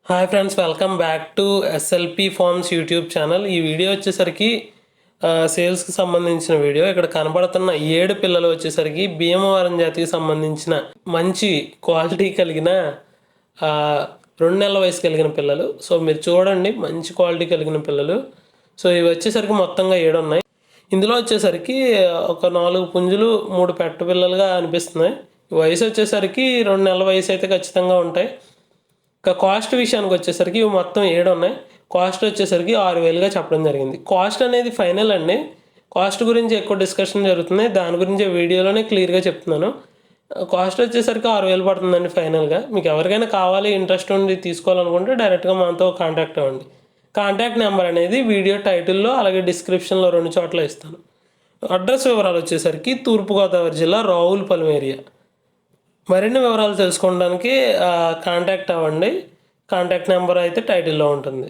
Hi friends, welcome back to SLP forms YouTube channel. ఈ video వచ్చేసరికి సేల్స్కి సంబంధించిన video. ఇక్కడ కనబడుతున్న 7 పిల్లలు వచ్చేసరికి భీమవరం జాతికి సంబంధించిన మంచి క్వాలిటీ కలిగిన 2 నెలల వయసు కలిగిన పిల్లలు. సో మీరు చూడండి, మంచి క్వాలిటీ కలిగిన పిల్లలు. సో ఇవి వచ్చేసరికి మొత్తంగా 7 ఉన్నాయి. ఇందులో వచ్చేసరికి ఒక 4 పుంజులు 3 పెట్ట పిల్లలుగా అనిపిస్తున్నాయి. వయసు వచ్చేసరికి 2 నెలల వయసు అయితే ఖచ్చితంగా ఉంటాయి. ఇక కాస్ట్ విషయానికి వచ్చేసరికి ఇవి మొత్తం 7 ఉన్నాయి. కాస్ట్ వచ్చేసరికి 6,000గా చెప్పడం జరిగింది. కాస్ట్ అనేది ఫైనల్ అండి. కాస్ట్ గురించి ఎక్కువ డిస్కషన్ జరుగుతుంది, దాని గురించి వీడియోలోనే క్లియర్గా చెప్తున్నాను. కాస్ట్ వచ్చేసరికి 6,000 పడుతుందండి ఫైనల్గా. మీకు ఎవరికైనా కావాలి, ఇంట్రెస్ట్ ఉండి తీసుకోవాలనుకుంటే డైరెక్ట్గా మనతో కాంటాక్ట్ అవ్వండి. కాంటాక్ట్ నెంబర్ అనేది వీడియో టైటిల్లో అలాగే డిస్క్రిప్షన్లో 2 చోట్ల ఇస్తాను. అడ్రస్ వివరాలు వచ్చేసరికి తూర్పుగోదావరి జిల్లా రావులపాలెం ఏరియా. మరిన్ని వివరాలు తెలుసుకోవడానికి కాంటాక్ట్ అవ్వండి. కాంటాక్ట్ నెంబర్ అయితే టైటిల్లో ఉంటుంది.